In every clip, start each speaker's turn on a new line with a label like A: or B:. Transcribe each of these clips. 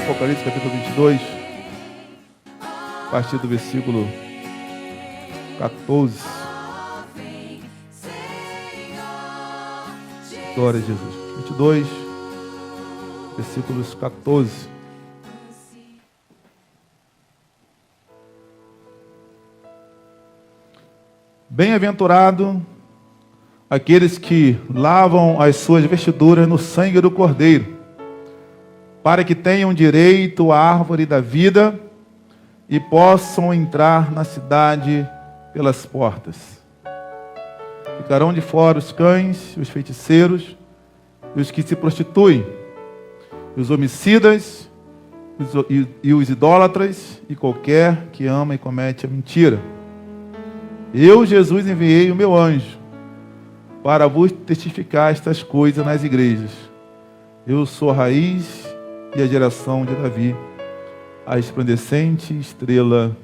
A: Apocalipse capítulo 22, a partir do versículo 14. Glória a Jesus. 22, versículos 14. Bem-aventurado aqueles que lavam as suas vestiduras no sangue do Cordeiro, para que tenham direito à árvore da vida e possam entrar na cidade pelas portas. Ficarão de fora os cães, os feiticeiros, e os que se prostituem, os homicidas, e os idólatras, e qualquer que ama e comete a mentira. Eu, Jesus, enviei o meu anjo para vos testificar estas coisas nas igrejas. Eu sou a raiz e a geração de Davi, a resplandecente estrela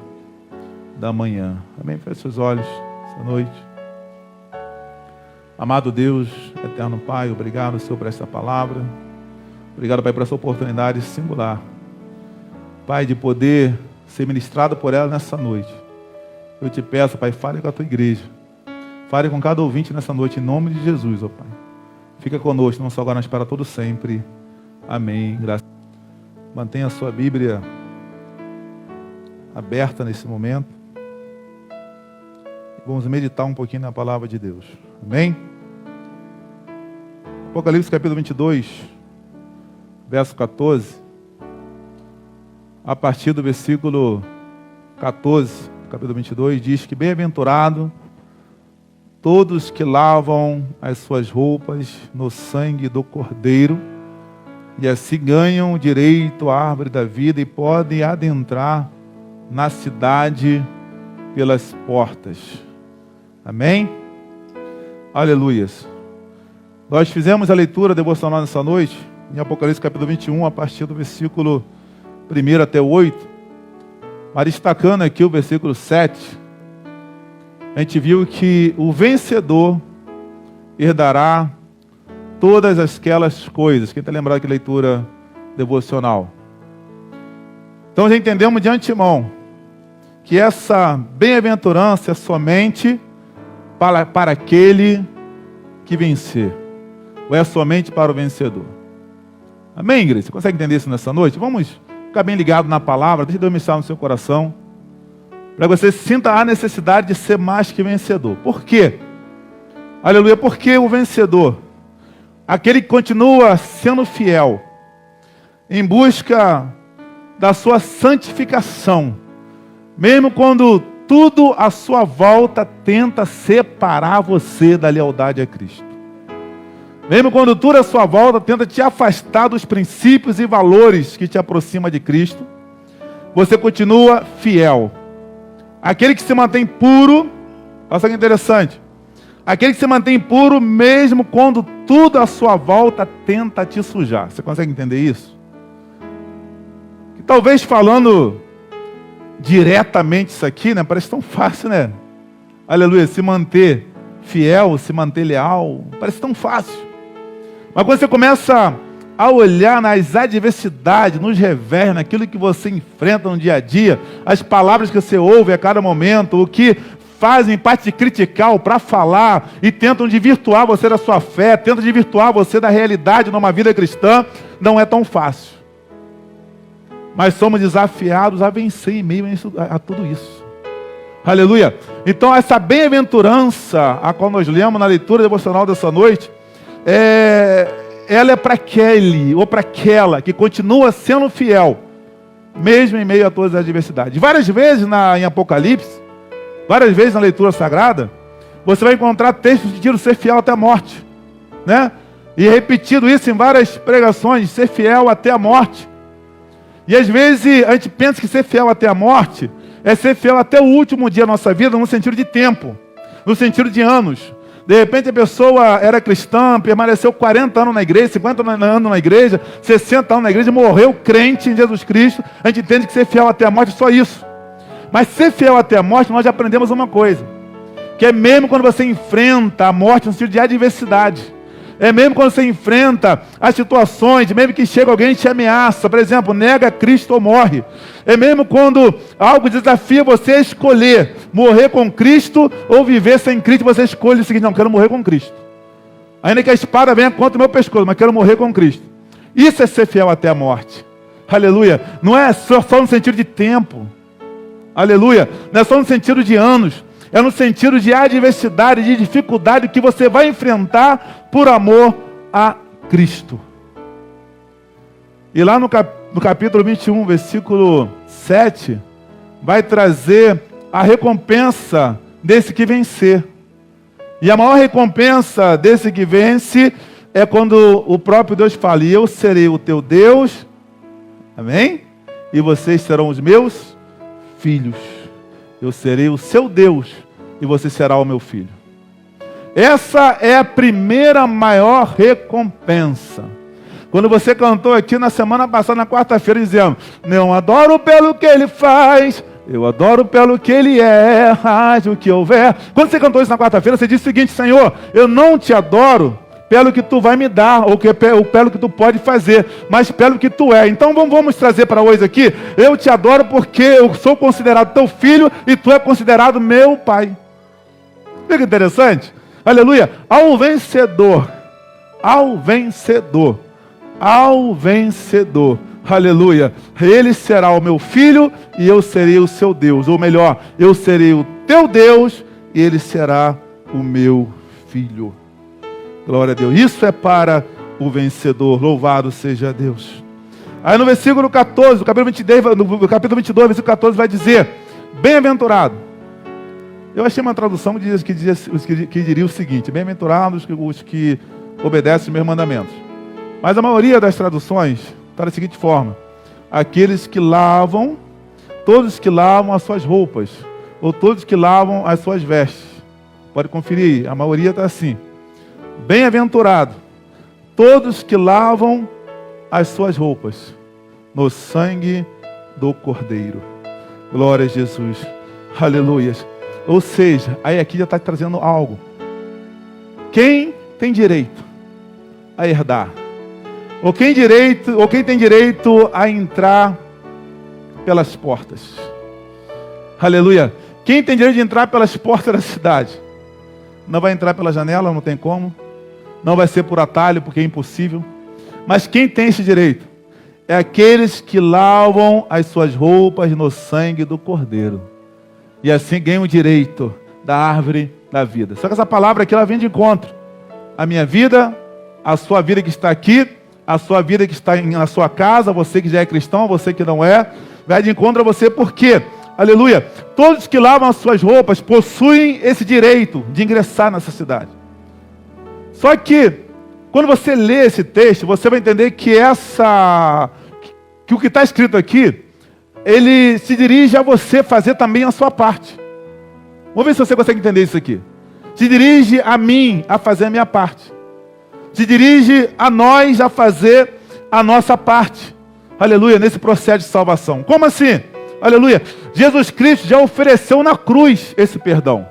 A: da manhã. Amém? Feche seus olhos essa noite. Amado Deus, eterno Pai, obrigado, Senhor, por esta palavra. Obrigado, Pai, por essa oportunidade singular, Pai, de poder ser ministrado por ela nessa noite. Eu te peço, Pai, fale com a tua igreja. Fale com cada ouvinte nessa noite, em nome de Jesus, ó Pai. Fica conosco, não só agora, mas para todo sempre. Amém. Graças. Mantenha a sua Bíblia aberta nesse momento. Vamos meditar um pouquinho na palavra de Deus. Amém? Apocalipse capítulo 22, verso 14. A partir do versículo 14, capítulo 22, diz que bem-aventurado todos que lavam as suas roupas no sangue do Cordeiro, e assim ganham direito à árvore da vida e podem adentrar na cidade pelas portas. Amém? Aleluias. Nós fizemos a leitura devocional nessa noite, em Apocalipse capítulo 21, a partir do versículo 1 até o 8. Mas destacando aqui o versículo 7, a gente viu que o vencedor herdará todas aquelas coisas. Quem está lembrado que leitura devocional? Então já entendemos de antemão que essa bem-aventurança é somente para aquele que vencer, ou é somente para o vencedor. Amém, igreja? Você consegue entender isso nessa noite? Vamos ficar bem ligado na palavra, deixa Deus ministrar no seu coração, para que você sinta a necessidade de ser mais que vencedor. Por quê? Aleluia, porque o vencedor, aquele que continua sendo fiel, em busca da sua santificação, mesmo quando tudo à sua volta tenta separar você da lealdade a Cristo. Mesmo quando tudo à sua volta tenta te afastar dos princípios e valores que te aproximam de Cristo, você continua fiel. Aquele que se mantém puro, olha só que interessante, aquele que se mantém puro mesmo quando tudo à sua volta tenta te sujar. Você consegue entender isso? Que talvez falando diretamente isso aqui, né? Parece tão fácil, né? Aleluia, se manter fiel, se manter leal, parece tão fácil. Mas quando você começa a olhar nas adversidades, nos revés, naquilo que você enfrenta no dia a dia, as palavras que você ouve a cada momento, o que fazem parte de criticar ou para falar e tentam desvirtuar você da sua fé, tentam desvirtuar você da realidade numa vida cristã, não é tão fácil. Mas somos desafiados a vencer em meio a tudo isso. Aleluia! Então essa bem-aventurança, a qual nós lemos na leitura devocional dessa noite, ela é para aquele ou para aquela que continua sendo fiel, mesmo em meio a todas as adversidades. Várias vezes em Apocalipse, várias vezes na leitura sagrada, você vai encontrar textos que dizem ser fiel até a morte, né? E repetido isso em várias pregações, ser fiel até a morte. E às vezes a gente pensa que ser fiel até a morte é ser fiel até o último dia da nossa vida, no sentido de tempo, no sentido de anos. De repente a pessoa era cristã, permaneceu 40 anos na igreja, 50 anos na igreja, 60 anos na igreja, morreu crente em Jesus Cristo. A gente entende que ser fiel até a morte é só isso. Mas ser fiel até a morte, nós já aprendemos uma coisa, que é mesmo quando você enfrenta a morte no sentido de adversidade, É mesmo quando você enfrenta as situações, mesmo que chega alguém e te ameaça, por exemplo, nega Cristo ou morre. É mesmo quando algo desafia você a escolher morrer com Cristo ou viver sem Cristo, você escolhe o seguinte: não, quero morrer com Cristo. Ainda que a espada venha contra o meu pescoço, mas quero morrer com Cristo. Isso é ser fiel até a morte. Aleluia. Não é só no sentido de tempo. Aleluia. Não é só no sentido de anos. É no sentido de adversidade, de dificuldade que você vai enfrentar por amor a Cristo. E lá no capítulo 21, versículo 7, vai trazer a recompensa desse que vencer. E a maior recompensa desse que vence é quando o próprio Deus fala: e eu serei o teu Deus, amém? E vocês serão os meus filhos. Eu serei o seu Deus e você será o meu filho. Essa é a primeira maior recompensa. Quando você cantou aqui na semana passada, na quarta-feira, dizendo: não adoro pelo que ele faz, eu adoro pelo que ele é, haja o que houver. Quando você cantou isso na quarta-feira, você disse o seguinte: Senhor, eu não te adoro pelo que tu vai me dar, ou pelo que tu pode fazer, mas pelo que tu é. Então vamos trazer para hoje aqui: eu te adoro porque eu sou considerado teu filho e tu é considerado meu pai. Fica interessante? Aleluia. Ao vencedor, aleluia, ele será o meu filho e eu serei o seu Deus. Ou melhor, eu serei o teu Deus e ele será o meu filho. Glória a Deus. Isso é para o vencedor. Louvado seja Deus. Aí no versículo 14, no capítulo 22, versículo 14, vai dizer: bem-aventurado. Eu achei uma tradução que diria o seguinte: bem-aventurados os que obedecem os meus mandamentos. Mas a maioria das traduções está da seguinte forma: aqueles que lavam, todos que lavam as suas roupas, ou todos que lavam as suas vestes. Pode conferir, a maioria está assim: bem-aventurado todos que lavam as suas roupas no sangue do Cordeiro. Glória a Jesus. Aleluia. Ou seja, aí aqui já está trazendo algo. Quem tem direito a herdar? Ou quem tem direito a entrar pelas portas? Aleluia. Quem tem direito de entrar pelas portas da cidade? Não vai entrar pela janela, não tem como. Não vai ser por atalho, porque é impossível. Mas quem tem esse direito? É aqueles que lavam as suas roupas no sangue do Cordeiro. E assim ganham o direito da árvore da vida. Só que essa palavra aqui, ela vem de encontro. A minha vida, a sua vida que está aqui, a sua vida que está na sua casa, você que já é cristão, você que não é, vai de encontro a você. Por quê? Aleluia. Todos que lavam as suas roupas possuem esse direito de ingressar nessa cidade. Só que, quando você lê esse texto, você vai entender que o que está escrito aqui, ele se dirige a você fazer também a sua parte. Vamos ver se você consegue entender isso aqui. Se dirige a mim a fazer a minha parte. Se dirige a nós a fazer a nossa parte. Aleluia, nesse processo de salvação. Como assim? Aleluia. Jesus Cristo já ofereceu na cruz esse perdão.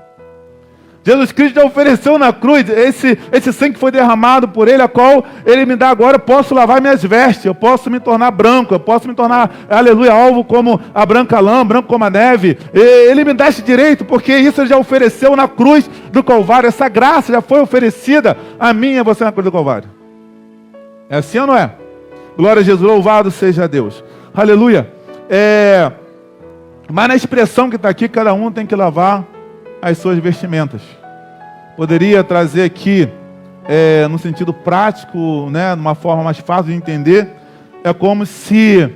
A: Jesus Cristo já ofereceu na cruz esse sangue que foi derramado por Ele, a qual Ele me dá agora. Eu posso lavar minhas vestes, eu posso me tornar branco, eu posso me tornar, aleluia, alvo como a branca lã, branco como a neve. Ele me dá esse direito, porque isso Ele já ofereceu na cruz do Calvário. Essa graça já foi oferecida a mim e a você na cruz do Calvário. É assim ou não é? Glória a Jesus, louvado seja Deus. Aleluia. Mas na expressão que está aqui, cada um tem que lavar as suas vestimentas. Poderia trazer aqui, no sentido prático, né, numa forma mais fácil de entender, é como se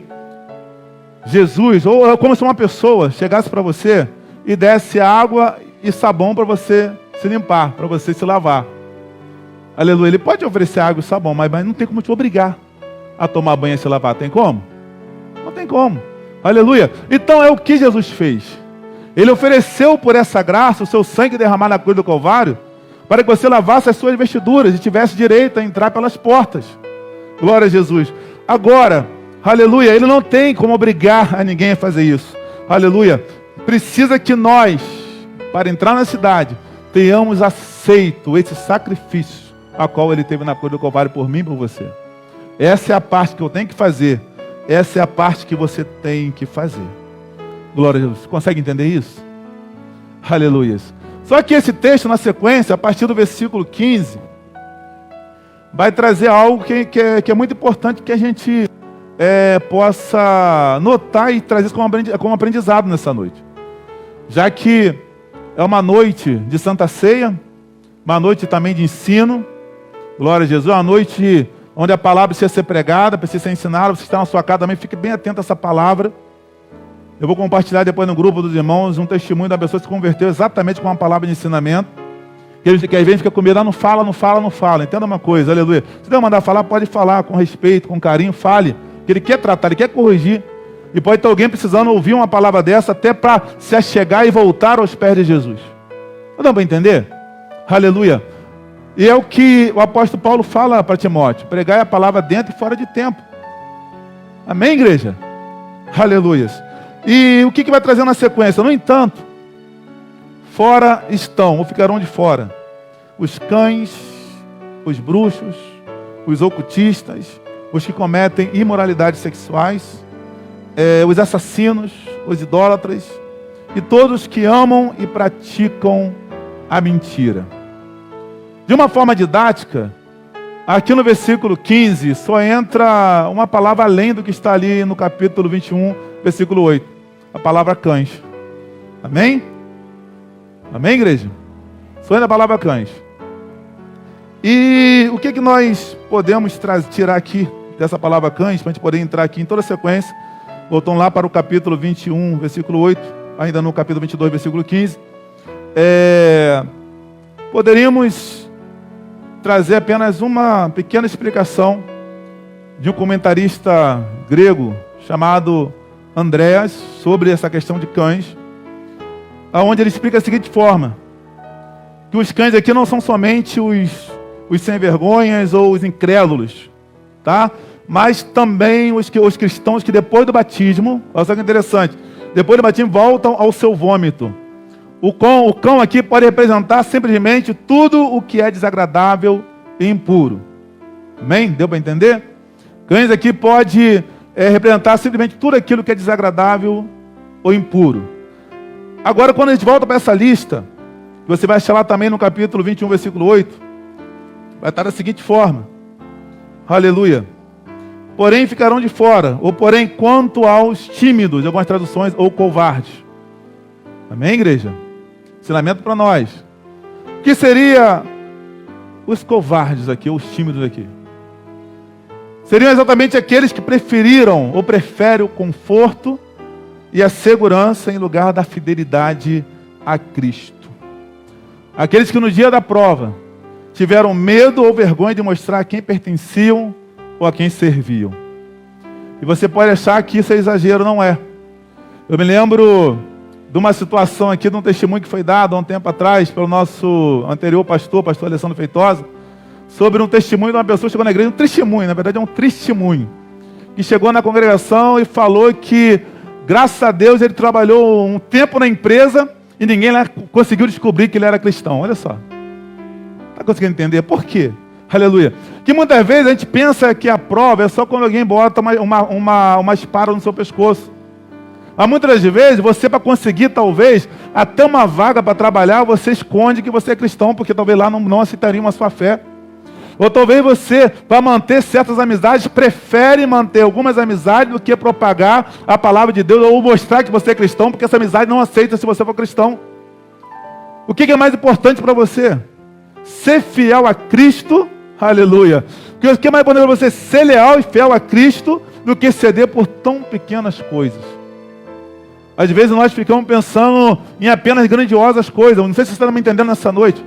A: Jesus, ou é como se uma pessoa chegasse para você e desse água e sabão para você se limpar, para você se lavar. Aleluia. Ele pode oferecer água e sabão, mas não tem como te obrigar a tomar banho e se lavar. Tem como? Não tem como. Aleluia. Então é o que Jesus fez. Ele ofereceu por essa graça o seu sangue derramado na cruz do Calvário, para que você lavasse as suas vestiduras e tivesse direito a entrar pelas portas. Glória a Jesus. Agora, aleluia, Ele não tem como obrigar a ninguém a fazer isso. Aleluia. Precisa que nós, para entrar na cidade, tenhamos aceito esse sacrifício a qual ele teve na cruz do Calvário por mim e por você. Essa é a parte que eu tenho que fazer. Essa é a parte que você tem que fazer. Glória a Deus. Você consegue entender isso? Aleluia. Só que esse texto, na sequência, a partir do versículo 15, vai trazer algo que é muito importante que a gente possa notar e trazer isso como aprendizado nessa noite. Já que é uma noite de Santa Ceia, uma noite também de ensino, glória a Jesus, uma noite onde a palavra precisa ser pregada, precisa ser ensinada. Você está na sua casa também, fique bem atento a essa palavra. Eu vou compartilhar depois no grupo dos irmãos um testemunho da pessoa que se converteu exatamente com uma palavra de ensinamento. Que às vezes fica com medo, não fala. Entenda uma coisa, aleluia. Se der mandar falar, pode falar com respeito, com carinho, fale. Que ele quer tratar, ele quer corrigir. E pode ter alguém precisando ouvir uma palavra dessa até para se achegar e voltar aos pés de Jesus. Não dá para entender? Aleluia. E é o que o apóstolo Paulo fala para Timóteo: pregai a palavra dentro e fora de tempo. Amém, igreja? Aleluia. E o que vai trazer na sequência? No entanto, fora estão, ou ficarão de fora, os cães, os bruxos, os ocultistas, os que cometem imoralidades sexuais, os assassinos, os idólatras, e todos que amam e praticam a mentira. De uma forma didática, aqui no versículo 15, só entra uma palavra além do que está ali no capítulo 21, versículo 8. A palavra cães. Amém? Amém, igreja? Só entra a palavra cães. E o que nós podemos tirar aqui dessa palavra cães, para a gente poder entrar aqui em toda a sequência? Voltam lá para o capítulo 21, versículo 8, ainda no capítulo 22, versículo 15. Poderíamos trazer apenas uma pequena explicação de um comentarista grego chamado Andréas sobre essa questão de cães, onde ele explica da seguinte forma: que os cães aqui não são somente os sem vergonhas ou os incrédulos, tá? Mas também os cristãos que depois do batismo, olha só que interessante, depois do batismo voltam ao seu vômito. O cão aqui pode representar simplesmente tudo o que é desagradável e impuro. Amém? Deu para entender? Cães aqui pode representar simplesmente tudo aquilo que é desagradável ou impuro. Agora, quando a gente volta para essa lista, você vai achar lá também no capítulo 21, versículo 8, vai estar da seguinte forma: aleluia. Porém ficarão de fora, ou porém quanto aos tímidos, algumas traduções, ou covardes. Amém, igreja? Ensinamento para nós. O que seria os covardes aqui, ou os tímidos aqui? Seriam exatamente aqueles que preferiram ou preferem o conforto e a segurança em lugar da fidelidade a Cristo. Aqueles que no dia da prova tiveram medo ou vergonha de mostrar a quem pertenciam ou a quem serviam. E você pode achar que isso é exagero, não é. Eu me lembro de uma situação aqui, de um testemunho que foi dado há um tempo atrás pelo nosso anterior pastor Alessandro Feitosa, sobre um testemunho de uma pessoa que chegou na igreja, um testemunho, na verdade é um testemunho, que chegou na congregação e falou que, graças a Deus, ele trabalhou um tempo na empresa e ninguém lá conseguiu descobrir que ele era cristão. Olha só. Está conseguindo entender? Por quê? Aleluia. Que muitas vezes a gente pensa que a prova é só quando alguém bota uma espada no seu pescoço. Mas muitas vezes, você, para conseguir talvez até uma vaga para trabalhar, você esconde que você é cristão, porque talvez lá não aceitariam a sua fé. Ou talvez você, para manter certas amizades, prefere manter algumas amizades do que propagar a palavra de Deus ou mostrar que você é cristão, porque essa amizade não aceita se você for cristão. O que é mais importante para você? Ser fiel a Cristo, aleluia. O que é mais importante para você? Ser leal e fiel a Cristo do que ceder por tão pequenas coisas. Às vezes nós ficamos pensando em apenas grandiosas coisas. Não sei se você está me entendendo nessa noite.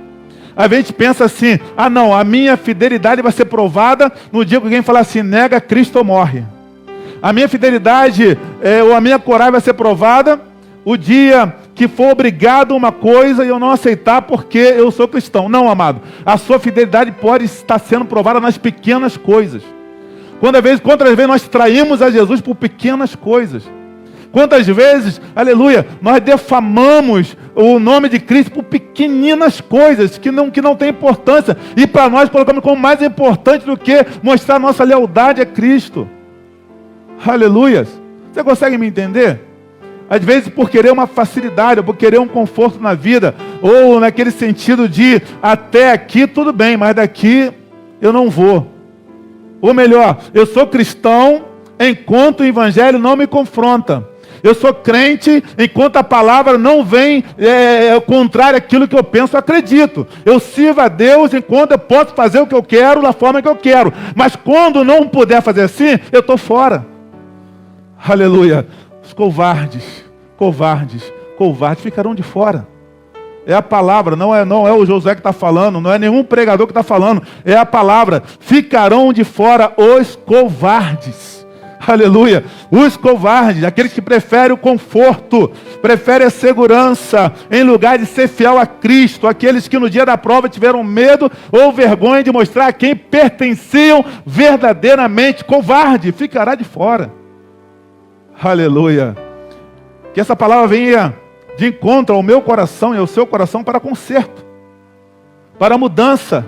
A: Às vezes a gente pensa assim: ah não, a minha fidelidade vai ser provada no dia que alguém falar assim, nega Cristo ou morre. A minha fidelidade ou a minha coragem vai ser provada o dia que for obrigado a uma coisa e eu não aceitar porque eu sou cristão. Não, amado. A sua fidelidade pode estar sendo provada nas pequenas coisas. Quantas vezes nós traímos a Jesus por pequenas coisas. Quantas vezes, aleluia, nós defamamos o nome de Cristo por pequeninas coisas que não têm importância. E para nós colocamos como mais importante do que mostrar nossa lealdade a Cristo. Aleluia. Você consegue me entender? Às vezes por querer uma facilidade, ou por querer um conforto na vida, ou naquele sentido de até aqui tudo bem, mas daqui eu não vou. Ou melhor, eu sou cristão enquanto o evangelho não me confronta. Eu sou crente enquanto a palavra não vem contrária àquilo que eu penso e acredito. Eu sirvo a Deus enquanto eu posso fazer o que eu quero, da forma que eu quero. Mas quando não puder fazer assim, eu estou fora. Aleluia. Os covardes ficarão de fora. É a palavra, não é o Josué que está falando, não é nenhum pregador que está falando, é a palavra. Ficarão de fora os covardes. Aleluia. Os covardes, aqueles que preferem o conforto, preferem a segurança, em lugar de ser fiel a Cristo. Aqueles que no dia da prova tiveram medo ou vergonha de mostrar a quem pertenciam verdadeiramente. Covarde, ficará de fora. Aleluia. Que essa palavra venha de encontro ao meu coração e ao seu coração para conserto, para mudança,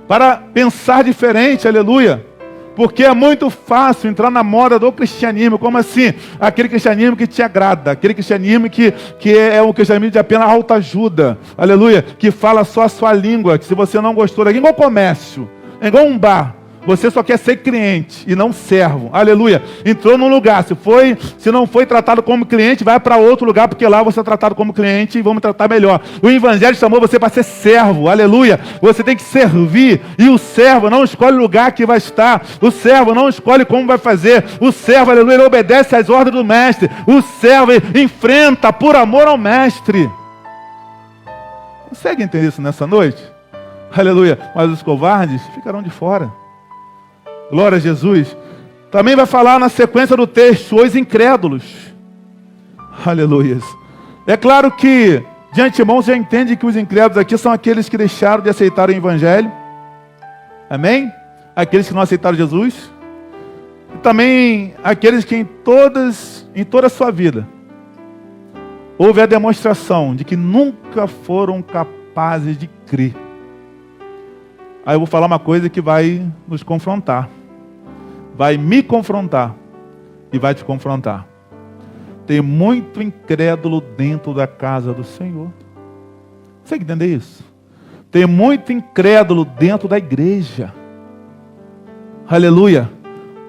A: para pensar diferente, aleluia. Porque é muito fácil entrar na moda do cristianismo. Como assim? Aquele cristianismo que te agrada, aquele cristianismo que é um cristianismo de apenas autoajuda, aleluia, que fala só a sua língua, que se você não gostou daquilo, é igual comércio, é igual um bar. Você só quer ser cliente e não servo. Aleluia. Entrou num lugar. Se não foi tratado como cliente, vai para outro lugar, porque lá você é tratado como cliente e vamos tratar melhor. O evangelho chamou você para ser servo. Aleluia. Você tem que servir. E o servo não escolhe o lugar que vai estar. O servo não escolhe como vai fazer. O servo, aleluia, ele obedece às ordens do mestre. O servo enfrenta por amor ao mestre. Consegue entender isso nessa noite? Aleluia. Mas os covardes ficarão de fora. Glória a Jesus. Também vai falar na sequência do texto, os incrédulos. Aleluia. É claro que, de antemão, você já entende que os incrédulos aqui são aqueles que deixaram de aceitar o evangelho. Amém? Aqueles que não aceitaram Jesus. E também aqueles que em toda a sua vida houve a demonstração de que nunca foram capazes de crer. Aí eu vou falar uma coisa que vai nos confrontar. Vai me confrontar e vai te confrontar. Tem muito incrédulo dentro da casa do Senhor. Você quer entender isso? Tem muito incrédulo dentro da igreja. Aleluia.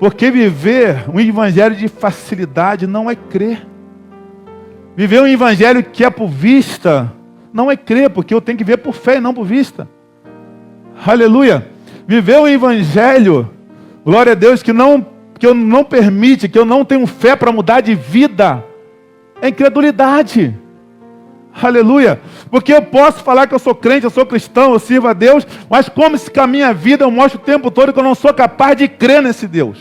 A: Porque viver um evangelho de facilidade não é crer. Viver um evangelho que é por vista não é crer, porque eu tenho que ver por fé e não por vista. Aleluia. Viver um evangelho, glória a Deus, que eu não permite, que eu não tenho fé para mudar de vida, é incredulidade. Aleluia. Porque eu posso falar que eu sou crente, eu sou cristão, eu sirvo a Deus, mas como se com a minha vida eu mostro o tempo todo que eu não sou capaz de crer nesse Deus.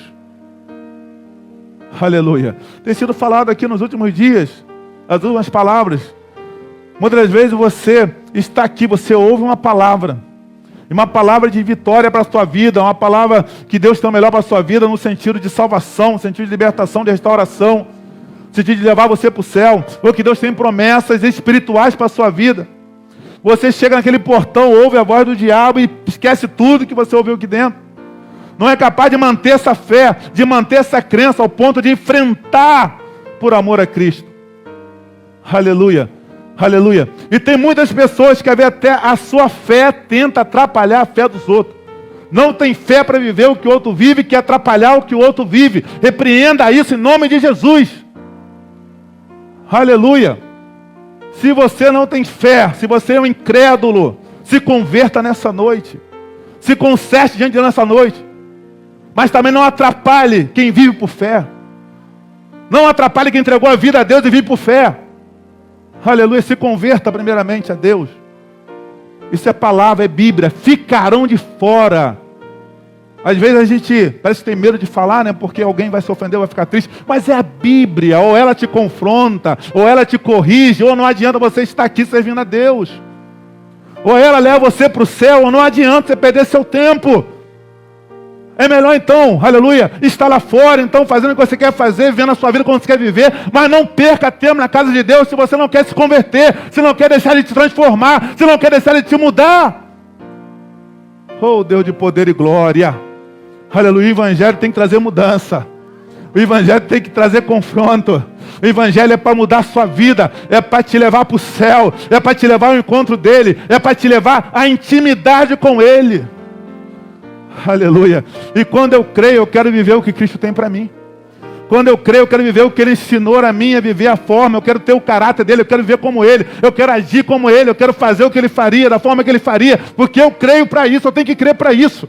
A: Aleluia. Tem sido falado aqui nos últimos dias, as últimas palavras. Muitas vezes você está aqui, você ouve uma palavra de vitória para a sua vida, uma palavra que Deus tem o melhor para a sua vida, no sentido de salvação, no sentido de libertação, de restauração, no sentido de levar você para o céu, ou que Deus tem promessas espirituais para a sua vida. Você chega naquele portão, ouve a voz do diabo e esquece tudo que você ouviu aqui dentro. Não é capaz de manter essa fé, de manter essa crença ao ponto de enfrentar por amor a Cristo. Aleluia. Aleluia. E tem muitas pessoas que até a sua fé tenta atrapalhar a fé dos outros. Não tem fé para viver o que o outro vive, quer atrapalhar o que o outro vive. Repreenda isso em nome de Jesus. Aleluia. Se você não tem fé, se você é um incrédulo, se converta nessa noite. Se conserte diante de Deus nessa noite. Mas também não atrapalhe quem vive por fé. Não atrapalhe quem entregou a vida a Deus e vive por fé. Aleluia, se converta primeiramente a Deus. Isso é palavra, é Bíblia. Ficarão de fora. Às vezes a gente parece que tem medo de falar, né? Porque alguém vai se ofender, vai ficar triste. Mas é a Bíblia. Ou ela te confronta, ou ela te corrige, ou não adianta você estar aqui servindo a Deus. Ou ela leva você para o céu, ou não adianta você perder seu tempo. É melhor então, aleluia, estar lá fora, então fazendo o que você quer fazer, vivendo a sua vida como você quer viver, mas não perca tempo na casa de Deus se você não quer se converter, se não quer deixar Ele te transformar, se não quer deixar Ele te mudar. Oh, Deus de poder e glória. Aleluia, o Evangelho tem que trazer mudança. O Evangelho tem que trazer confronto. O Evangelho é para mudar a sua vida, é para te levar para o céu, é para te levar ao encontro dEle, é para te levar à intimidade com Ele. Aleluia. E quando eu creio, eu quero viver o que Cristo tem para mim. Quando eu creio, eu quero viver o que Ele ensinou a mim a viver a forma. Eu quero ter o caráter dEle, eu quero viver como Ele. Eu quero agir como Ele, eu quero fazer o que Ele faria, da forma que Ele faria. Porque eu creio para isso, eu tenho que crer para isso.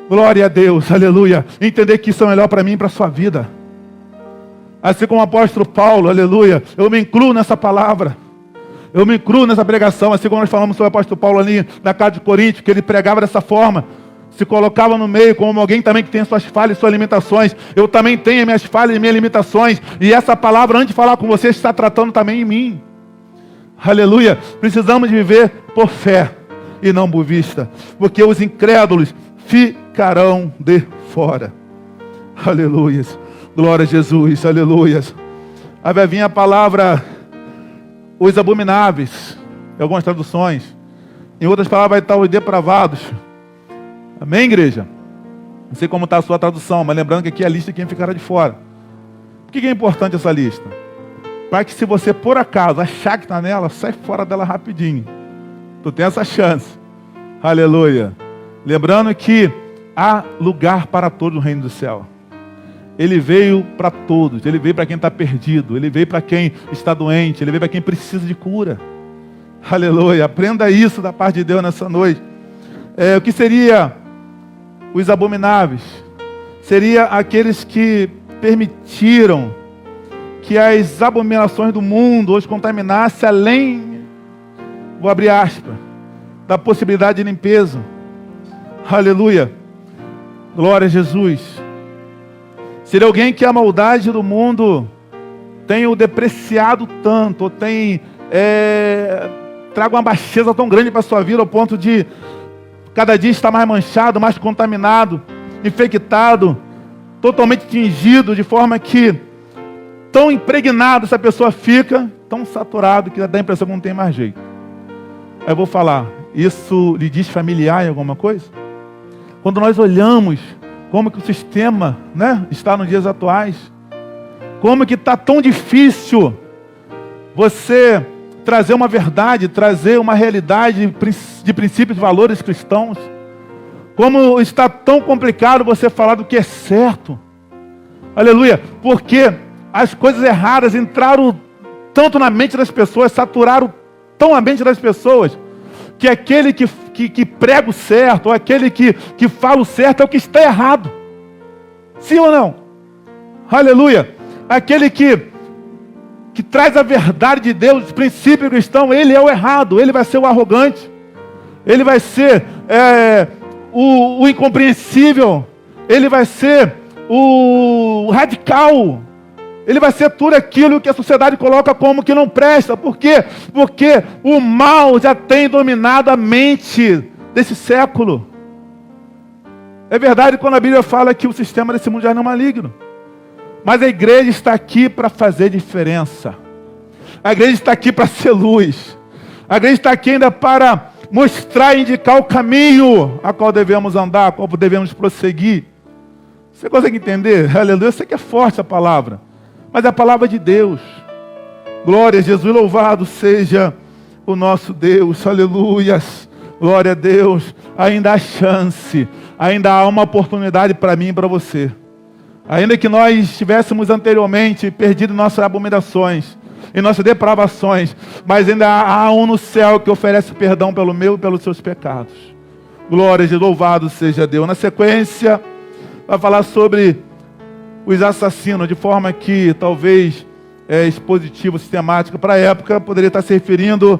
A: Glória a Deus, aleluia. Entender que isso é melhor para mim e para a sua vida. Assim como o apóstolo Paulo, aleluia. Eu me incluo nessa palavra. Eu me incluo nessa pregação, assim como nós falamos sobre o apóstolo Paulo ali na casa de Corinto, que ele pregava dessa forma, se colocava no meio como alguém também que tem suas falhas e suas limitações. Eu também tenho minhas falhas e minhas limitações, e essa palavra, antes de falar com você, está tratando também em mim. Aleluia. Precisamos de viver por fé e não por vista, porque os incrédulos ficarão de fora. Aleluia. Glória a Jesus, aleluia. Aí vai vir a palavra os abomináveis, em algumas traduções. Em outras palavras vai estar os depravados. Amém, igreja? Não sei como está a sua tradução, mas lembrando que aqui é a lista de quem ficará de fora. Por que é importante essa lista? Para que se você por acaso achar que está nela, sai fora dela rapidinho. Tu tem essa chance. Aleluia. Lembrando que há lugar para todos no reino do céu. Ele veio para todos, Ele veio para quem está perdido, Ele veio para quem está doente, Ele veio para quem precisa de cura. Aleluia, aprenda isso da parte de Deus nessa noite. O que seria os abomináveis? Seria aqueles que permitiram que as abominações do mundo os contaminassem além, vou abrir aspas, da possibilidade de limpeza. Aleluia, glória a Jesus. Seria alguém que a maldade do mundo tem o depreciado tanto, ou tem traga uma baixeza tão grande para a sua vida, ao ponto de cada dia estar mais manchado, mais contaminado, infectado, totalmente tingido, de forma que tão impregnado essa pessoa fica, tão saturado que dá a impressão que não tem mais jeito. Aí eu vou falar, isso lhe diz familiar em alguma coisa? Quando nós olhamos como que o sistema, está nos dias atuais, como que está tão difícil você trazer uma verdade, trazer uma realidade de princípios e valores cristãos, como está tão complicado você falar do que é certo, aleluia, porque as coisas erradas entraram tanto na mente das pessoas, saturaram tão a mente das pessoas, que aquele que prega o certo, ou aquele que fala o certo, é o que está errado. Sim ou não? Aleluia. Aquele que traz a verdade de Deus, os princípios cristãos, ele é o errado, ele vai ser o arrogante, ele vai ser o incompreensível, ele vai ser o radical, ele vai ser tudo aquilo que a sociedade coloca como que não presta. Por quê? Porque o mal já tem dominado a mente desse século. É verdade quando a Bíblia fala que o sistema desse mundo já não é maligno. Mas a igreja está aqui para fazer diferença. A igreja está aqui para ser luz. A igreja está aqui ainda para mostrar e indicar o caminho a qual devemos andar, a qual devemos prosseguir. Você consegue entender? Aleluia, eu sei que é forte a palavra. Mas é a palavra de Deus. Glória a Jesus, louvado seja o nosso Deus. Aleluias. Glória a Deus. Ainda há chance. Ainda há uma oportunidade para mim e para você. Ainda que nós tivéssemos anteriormente perdido nossas abominações e nossas depravações, mas ainda há um no céu que oferece perdão pelo meu e pelos seus pecados. Glória a Jesus, louvado seja Deus. Na sequência, vai falar sobre os assassinos, de forma que talvez expositivo, sistemático para a época, poderia estar se referindo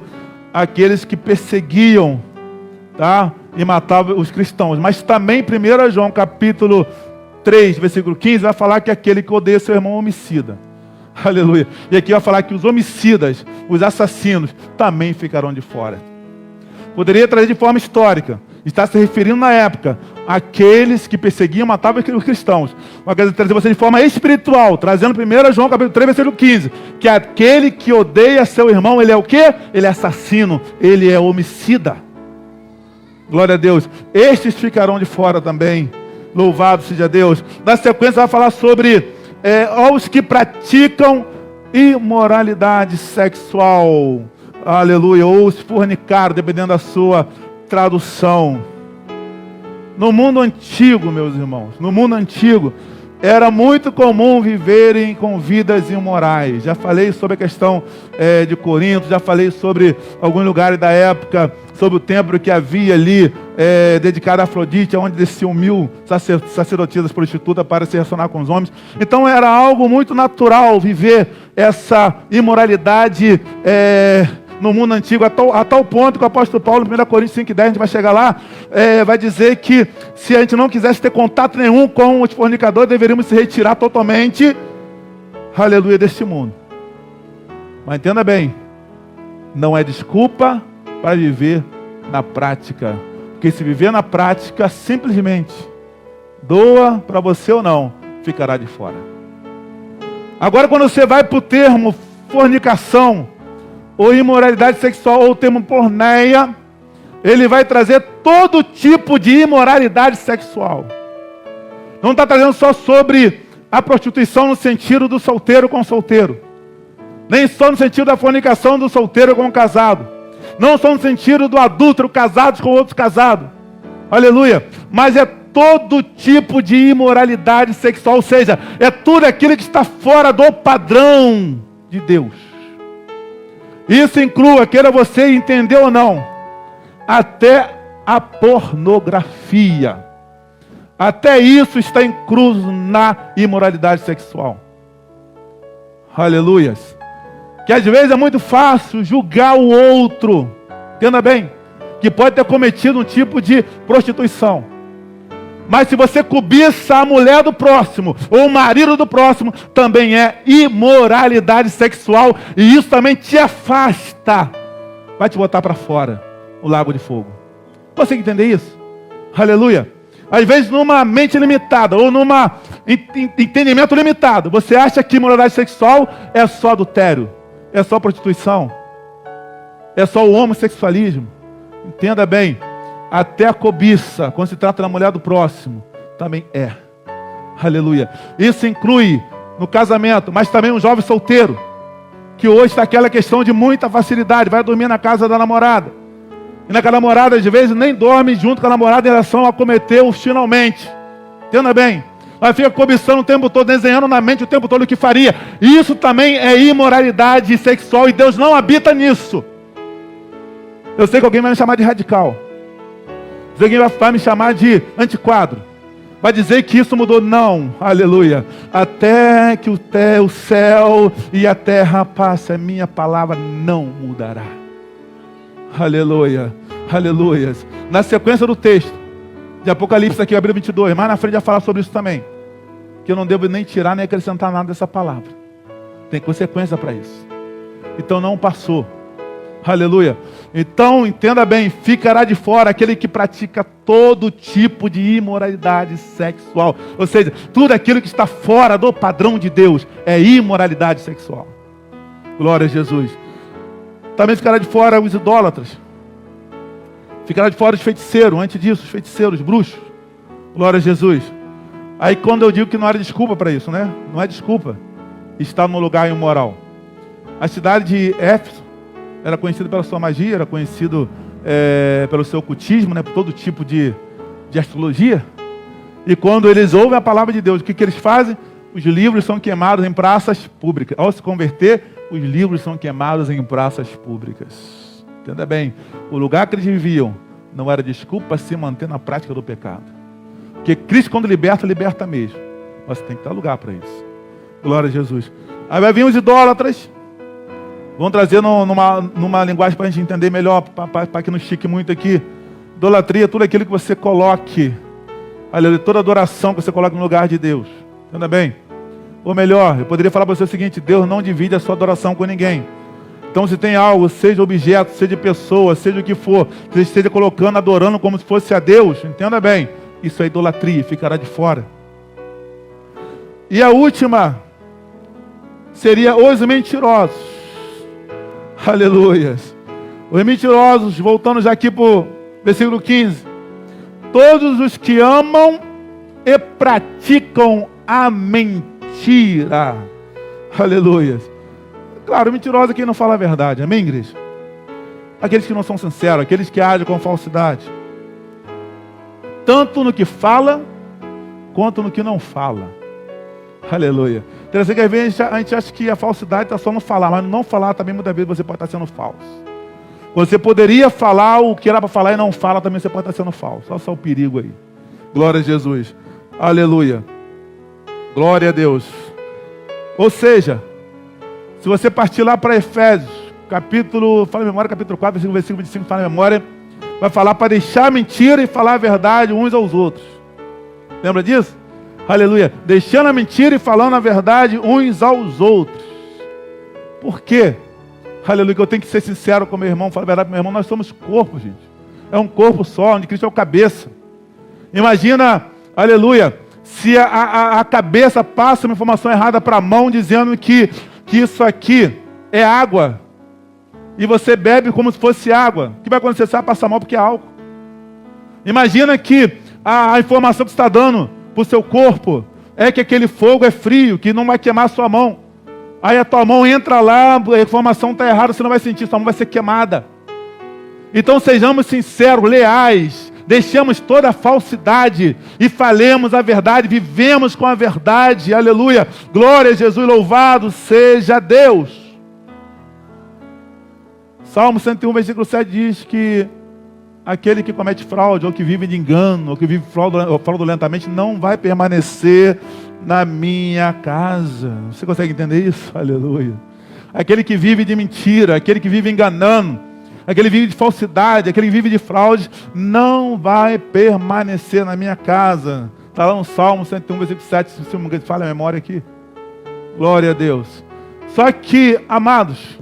A: àqueles que perseguiam, e matavam os cristãos. Mas também 1 João capítulo 3, versículo 15, vai falar que aquele que odeia seu irmão é homicida. Aleluia. E aqui vai falar que os homicidas, os assassinos, também ficarão de fora. Poderia trazer de forma histórica. Está se referindo na época àqueles que perseguiam e matavam os cristãos. Mas quero trazer você de forma espiritual, trazendo 1 João capítulo 3, versículo 15, que aquele que odeia seu irmão, ele é o quê? Ele é assassino, ele é homicida. Glória a Deus. Estes ficarão de fora também. Louvado seja Deus. Na sequência vai falar sobre os que praticam imoralidade sexual. Aleluia. Ou os fornicaram, dependendo da sua tradução. No mundo antigo, meus irmãos, no mundo antigo, era muito comum viverem com vidas imorais. Já falei sobre a questão de Corinto, já falei sobre alguns lugares da época, sobre o templo que havia ali, dedicado a Afrodite, onde desciam 1000 sacerdotisas prostitutas para se relacionar com os homens. Então era algo muito natural viver essa imoralidade no mundo antigo, a tal ponto que o apóstolo Paulo, em 1 Coríntios 5:10, a gente vai chegar lá, vai dizer que se a gente não quisesse ter contato nenhum com os fornicadores, deveríamos se retirar totalmente, aleluia, deste mundo. Mas entenda bem, não é desculpa para viver na prática, porque se viver na prática, simplesmente, doa para você ou não, ficará de fora. Agora quando você vai para o termo fornicação, ou imoralidade sexual, ou o termo porneia, ele vai trazer todo tipo de imoralidade sexual. Não está trazendo só sobre a prostituição no sentido do solteiro com o solteiro, nem só no sentido da fornicação do solteiro com o casado, não só no sentido do adúltero casados com outros casados, aleluia, mas é todo tipo de imoralidade sexual, ou seja, é tudo aquilo que está fora do padrão de Deus. Isso inclui, queira você entender ou não, até a pornografia. Até isso está incluso na imoralidade sexual. Aleluias. Que às vezes é muito fácil julgar o outro, entenda bem, que pode ter cometido um tipo de prostituição. Mas se você cobiça a mulher do próximo, ou o marido do próximo, também é imoralidade sexual. E isso também te afasta. Vai te botar para fora, o lago de fogo. Consegue entender isso? Aleluia. Às vezes numa mente limitada, ou num entendimento limitado, você acha que imoralidade sexual é só adultério, é só prostituição, é só o homossexualismo. Entenda bem. Até a cobiça, quando se trata da mulher do próximo, também é. Aleluia. Isso inclui no casamento, mas também um jovem solteiro, que hoje está aquela questão de muita facilidade, vai dormir na casa da namorada. E naquela namorada, às vezes, nem dorme junto com a namorada em relação a cometer o finalmente. Entenda bem. Ela fica cobiçando o tempo todo, desenhando na mente o tempo todo o que faria. Isso também é imoralidade sexual e Deus não habita nisso. Eu sei que alguém vai me chamar de radical. Alguém vai me chamar de antiquadro. Vai dizer que isso mudou. Não, aleluia. Até que o céu e a terra passem, a minha palavra não mudará. Aleluia, aleluia. Na sequência do texto de Apocalipse aqui, Abril 22, mais na frente vai falar sobre isso também. Que eu não devo nem tirar nem acrescentar nada dessa palavra. Tem consequência para isso. Então não passou. Aleluia. Então, entenda bem, ficará de fora aquele que pratica todo tipo de imoralidade sexual. Ou seja, tudo aquilo que está fora do padrão de Deus é imoralidade sexual. Glória a Jesus. Também ficará de fora os idólatras. Ficará de fora os feiticeiros, antes disso, os feiticeiros, os bruxos. Glória a Jesus. Aí quando eu digo que não era desculpa para isso, né? Não é desculpa estar num lugar imoral. A cidade de Éfeso era conhecido pela sua magia, era conhecido pelo seu ocultismo, né, por todo tipo de astrologia. E quando eles ouvem a palavra de Deus, o que eles fazem? Os livros são queimados em praças públicas. Ao se converter, os livros são queimados em praças públicas. Entenda bem, o lugar que eles viviam não era desculpa para se manter na prática do pecado. Porque Cristo, quando liberta, liberta mesmo. Mas tem que ter lugar para isso. Glória a Jesus. Aí vai vir os idólatras. Vamos trazer numa linguagem para a gente entender melhor, para que não estique muito aqui. Idolatria, tudo aquilo que você coloque, aleluia, toda adoração que você coloca no lugar de Deus. Entenda bem? Ou melhor, eu poderia falar para você o seguinte: Deus não divide a sua adoração com ninguém. Então, se tem algo, seja objeto, seja pessoa, seja o que for, você esteja colocando, adorando como se fosse a Deus, entenda bem, isso é idolatria, ficará de fora. E a última seria os mentirosos. Aleluias. Os mentirosos, voltando já aqui para o versículo 15. Todos os que amam e praticam a mentira. Aleluias. Claro, mentiroso é quem não fala a verdade. Amém, igreja? Aqueles que não são sinceros, aqueles que agem com falsidade. Tanto no que fala, quanto no que não fala. Aleluia. Interessante que às vezes a gente acha que a falsidade está só no falar, mas no não falar também muitas vezes você pode estar sendo falso. Você poderia falar o que era para falar e não fala, também você pode estar sendo falso. Olha só o perigo aí. Glória a Jesus. Aleluia. Glória a Deus. Ou seja, se você partir lá para Efésios, fala a memória, capítulo 4, versículo 25, fala a memória, vai falar para deixar a mentira e falar a verdade uns aos outros. Lembra disso? Aleluia. Deixando a mentira e falando a verdade uns aos outros. Por quê? Aleluia, que eu tenho que ser sincero com meu irmão, falar a verdade com meu irmão, nós somos corpo, gente. É um corpo só, onde Cristo é o cabeça. Imagina, aleluia, se a cabeça passa uma informação errada para a mão, dizendo que isso aqui é água, e você bebe como se fosse água, o que vai acontecer? Você vai passar mal porque é álcool. Imagina que a informação que você está dando para o seu corpo é que aquele fogo é frio, que não vai queimar a sua mão. Aí a tua mão entra lá, a informação está errada, você não vai sentir, sua mão vai ser queimada. Então sejamos sinceros, leais, deixemos toda a falsidade e falemos a verdade, vivemos com a verdade, aleluia, glória a Jesus, louvado seja Deus. Salmo 101, versículo 7 diz que aquele que comete fraude, ou que vive de engano, ou que vive fraudulentamente, não vai permanecer na minha casa. Você consegue entender isso? Aleluia. Aquele que vive de mentira, aquele que vive enganando, aquele que vive de falsidade, aquele que vive de fraude, não vai permanecer na minha casa. Está lá no Salmo 101, versículo 7, se você fala a memória aqui. Glória a Deus. Só que, amados,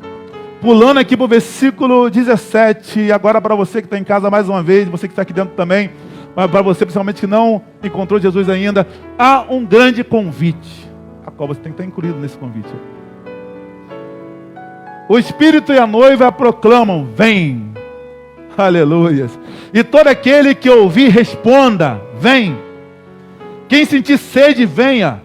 A: pulando aqui para o versículo 17, agora para você que está em casa mais uma vez, você que está aqui dentro também, mas para você principalmente que não encontrou Jesus ainda, há um grande convite, a qual você tem que estar incluído nesse convite. O Espírito e a noiva proclamam, vem, aleluia. E todo aquele que ouvir responda, vem. Quem sentir sede, venha.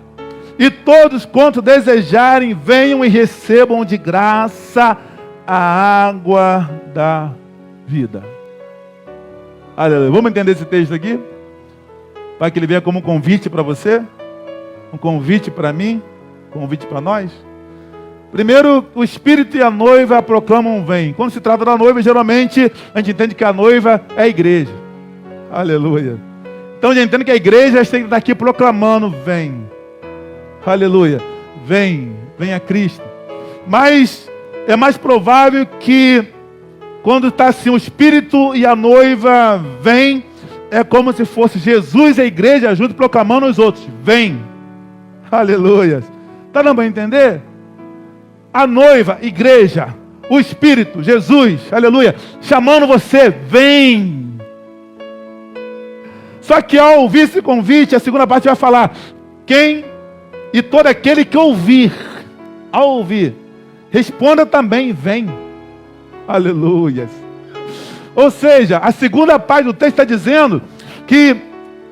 A: E todos quanto desejarem, venham e recebam de graça a água da vida. Aleluia. Vamos entender esse texto aqui? Para que ele venha como um convite para você, um convite para mim, um convite para nós. Primeiro, o Espírito e a noiva proclamam vem. Quando se trata da noiva, geralmente a gente entende que a noiva é a igreja. Aleluia. Então a gente entende que a igreja tem que estar aqui proclamando vem. Aleluia. Vem a Cristo. Mas é mais provável que quando está assim, o Espírito e a noiva vem, é como se fosse Jesus e a igreja junto proclamando os outros. Vem. Aleluia. Está dando para entender? A noiva, igreja, o Espírito, Jesus, aleluia, chamando você, vem. Só que ao ouvir esse convite, a segunda parte vai falar, quem e todo aquele que ouvir, ao ouvir, responda também, vem. Aleluia. Ou seja, a segunda parte do texto está dizendo que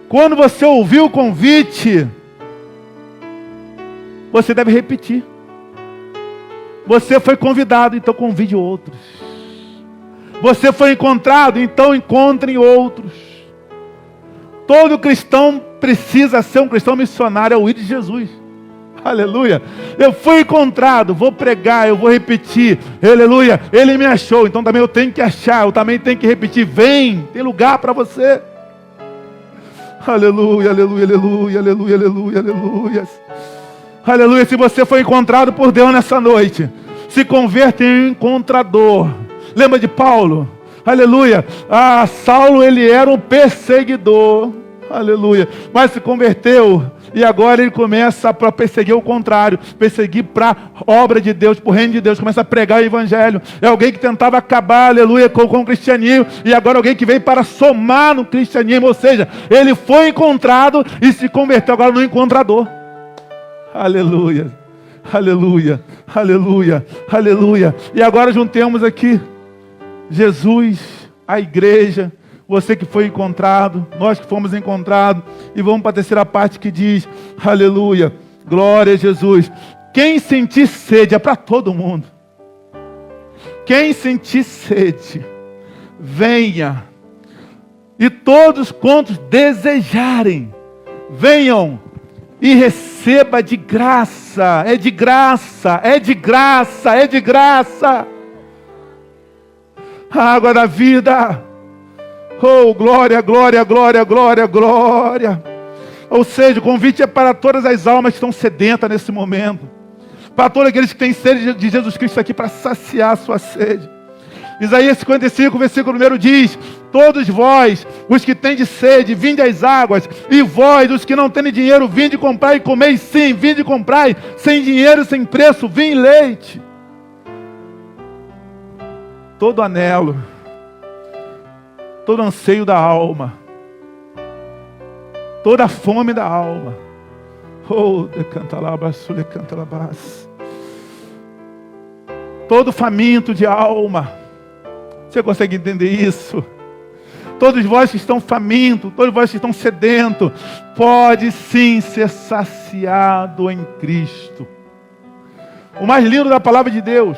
A: quando você ouvir o convite, você deve repetir. Você foi convidado, então convide outros. Você foi encontrado, então encontrem outros. Todo cristão precisa ser um cristão missionário ao ir de Jesus. Aleluia. Eu fui encontrado, vou pregar, eu vou repetir. Aleluia. Ele me achou, então também eu tenho que achar, eu também tenho que repetir. Vem, tem lugar para você. Aleluia, aleluia, aleluia, aleluia, aleluia, aleluia. Aleluia, se você foi encontrado por Deus nessa noite, se converta em um encontrador. Lembra de Paulo? Aleluia. Saulo, ele era um perseguidor. Aleluia. Mas se converteu e agora ele começa para perseguir o contrário, perseguir para a obra de Deus, para o reino de Deus, começa a pregar o evangelho. É alguém que tentava acabar, aleluia, com o cristianismo, e agora alguém que veio para somar no cristianismo, ou seja, ele foi encontrado e se converteu agora no encontrador. Aleluia, aleluia, aleluia, aleluia. E agora juntemos aqui Jesus, a igreja, você que foi encontrado, nós que fomos encontrados, e vamos para a terceira parte que diz, aleluia, glória a Jesus. Quem sentir sede, é para todo mundo. Quem sentir sede, venha. E todos quantos desejarem, venham e receba de graça, é de graça, é de graça, é de graça. A água da vida. Oh, glória, glória, glória, glória, glória. Ou seja, o convite é para todas as almas que estão sedentas nesse momento. Para todos aqueles que têm sede de Jesus Cristo aqui para saciar a sua sede. Isaías 55, versículo 1 diz: todos vós, os que têm de sede, vinde às águas. E vós, os que não têm dinheiro, vinde comprar e comei. Sim, vinde comprar, sem dinheiro, sem preço, vinho e leite. Todo anelo, todo anseio da alma, toda a fome da alma. Oh, decantalabas, decantalabas. Todo faminto de alma. Você consegue entender isso? Todos vós que estão famintos, todos vós que estão sedentos, pode sim ser saciado em Cristo. O mais lindo da palavra de Deus,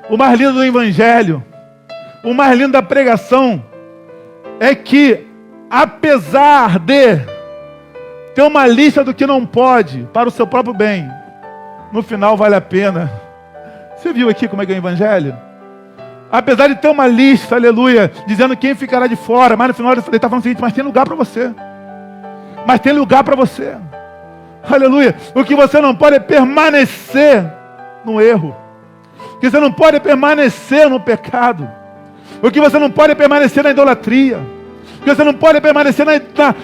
A: o mais lindo do Evangelho, o mais lindo da pregação, é que, apesar de ter uma lista do que não pode, para o seu próprio bem, no final vale a pena. Você viu aqui como é que é o Evangelho? Apesar de ter uma lista, aleluia, dizendo quem ficará de fora, mas no final ele está falando o seguinte: mas tem lugar para você. Mas tem lugar para você. Aleluia. O que você não pode é permanecer no erro. O que você não pode é permanecer no pecado. O que você não pode é permanecer na idolatria. O que você não pode é permanecer na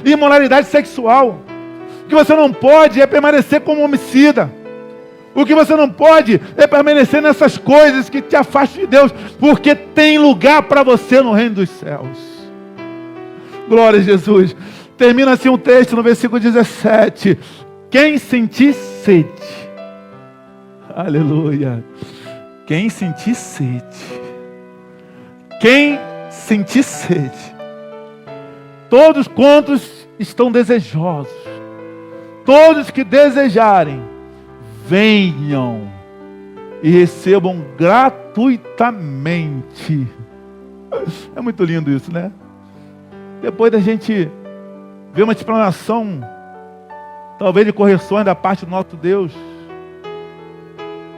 A: imoralidade sexual. O que você não pode é permanecer como homicida. O que você não pode é permanecer nessas coisas que te afastam de Deus, porque tem lugar para você no reino dos céus. Glória a Jesus. Termina assim o texto no versículo 17. Quem sentir sede, aleluia, quem sentir sede, quem sentir sede, todos quantos estão desejosos, todos que desejarem, venham e recebam gratuitamente. É muito lindo isso, né? Depois da gente ver uma explanação, talvez de correções da parte do nosso Deus,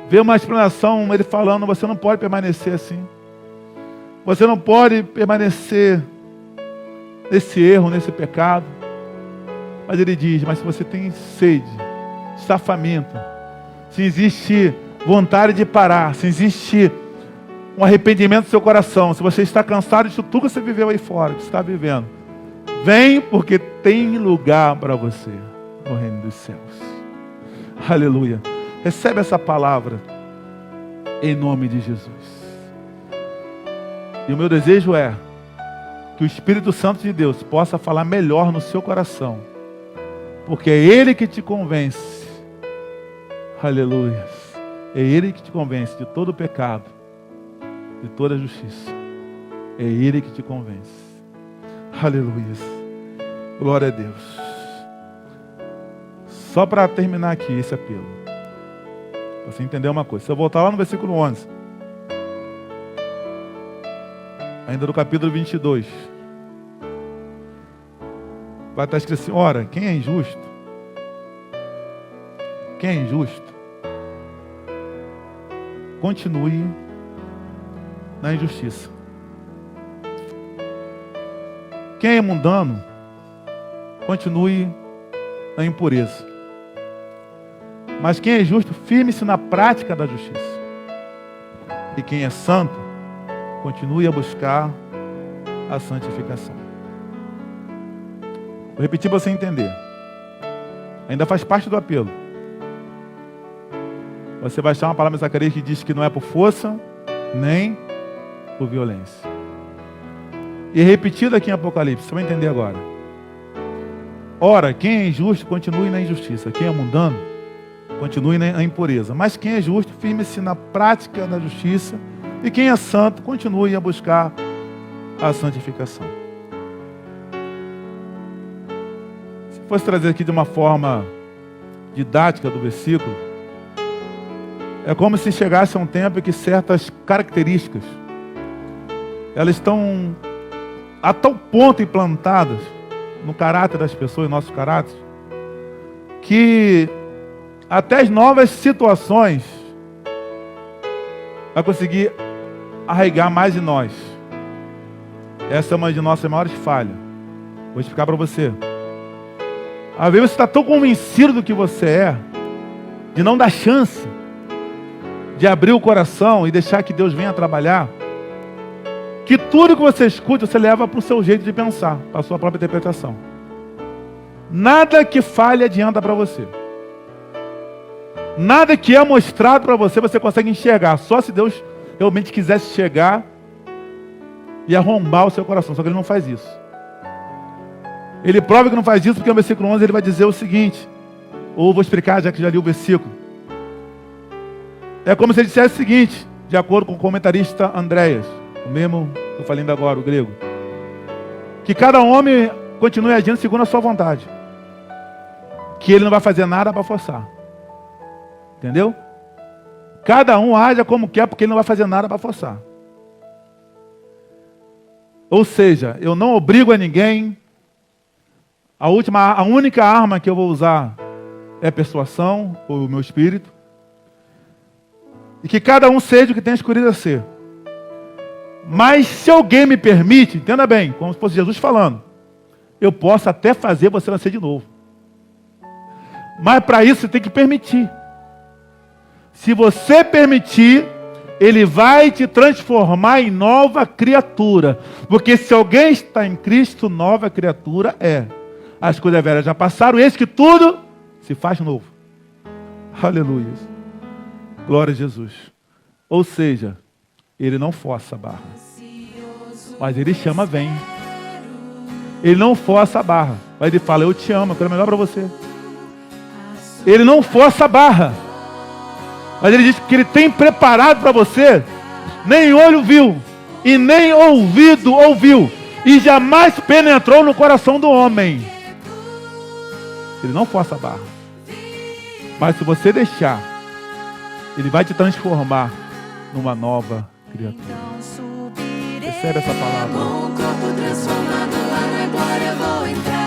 A: ver uma explanação, ele falando: você não pode permanecer assim. Você não pode permanecer nesse erro, nesse pecado. Mas ele diz: mas se você tem sede, está faminto, se existe vontade de parar, se existe um arrependimento no seu coração, se você está cansado de tudo que você viveu aí fora, que você está vivendo, vem, porque tem lugar para você no reino dos céus. Aleluia. Recebe essa palavra em nome de Jesus. E o meu desejo é que o Espírito Santo de Deus possa falar melhor no seu coração, porque é Ele que te convence. Aleluia. É Ele que te convence de todo o pecado, de toda a justiça. É Ele que te convence. Aleluia. Glória a Deus. Só para terminar aqui esse apelo, para você entender uma coisa. Se eu voltar lá no versículo 11, ainda do capítulo 22, vai estar escrito assim: ora, quem é injusto? Quem é injusto, continue na injustiça. Quem é mundano, continue na impureza. Mas quem é justo, firme-se na prática da justiça. E quem é santo, continue a buscar a santificação. Vou repetir para você entender. Ainda faz parte do apelo. Você vai achar uma palavra em Zacarias que diz que não é por força, nem por violência. E repetido aqui em Apocalipse, você vai entender agora. Ora, quem é injusto, continue na injustiça. Quem é mundano, continue na impureza. Mas quem é justo, firme-se na prática da justiça. E quem é santo, continue a buscar a santificação. Se fosse trazer aqui de uma forma didática do versículo, é como se chegasse a um tempo em que certas características, elas estão a tal ponto implantadas no caráter das pessoas, no nosso caráter, que até as novas situações vai conseguir arraigar mais em nós. Essa é uma de nossas maiores falhas. Vou explicar para você. Às vezes você está tão convencido do que você é, de não dar chance, de abrir o coração e deixar que Deus venha trabalhar, que tudo que você escuta, você leva para o seu jeito de pensar, para a sua própria interpretação. Nada que fale adianta para você. Nada que é mostrado para você, você consegue enxergar. Só se Deus realmente quisesse chegar e arrombar o seu coração. Só que Ele não faz isso. Ele prova que não faz isso porque no versículo 11 Ele vai dizer o seguinte. Ou vou explicar, já que já li o versículo. É como se Ele dissesse o seguinte, de acordo com o comentarista Andréas, o mesmo que eu falei ainda agora, o grego. Que cada homem continue agindo segundo a sua vontade. Que ele não vai fazer nada para forçar. Entendeu? Cada um haja como quer, porque ele não vai fazer nada para forçar. Ou seja, eu não obrigo a ninguém. A única arma que eu vou usar é persuasão, ou o meu espírito. E que cada um seja o que tem escolhido a ser. Mas se alguém me permite, entenda bem, como se fosse Jesus falando, eu posso até fazer você nascer de novo. Mas para isso você tem que permitir. Se você permitir, Ele vai te transformar em nova criatura. Porque se alguém está em Cristo, nova criatura é. As coisas velhas já passaram, eis que tudo se faz novo. Aleluia. Glória a Jesus. Ou seja, Ele não força a barra. Mas Ele chama, vem. Ele não força a barra. Mas Ele fala, eu te amo, eu quero o melhor para você. Ele não força a barra. Mas Ele diz que Ele tem preparado para você. Nem olho viu. E nem ouvido ouviu. E jamais penetrou no coração do homem. Ele não força a barra. Mas se você deixar, Ele vai te transformar numa nova criatura. Recebe essa palavra.
B: Com o corpo transformado lá na glória vou entrar.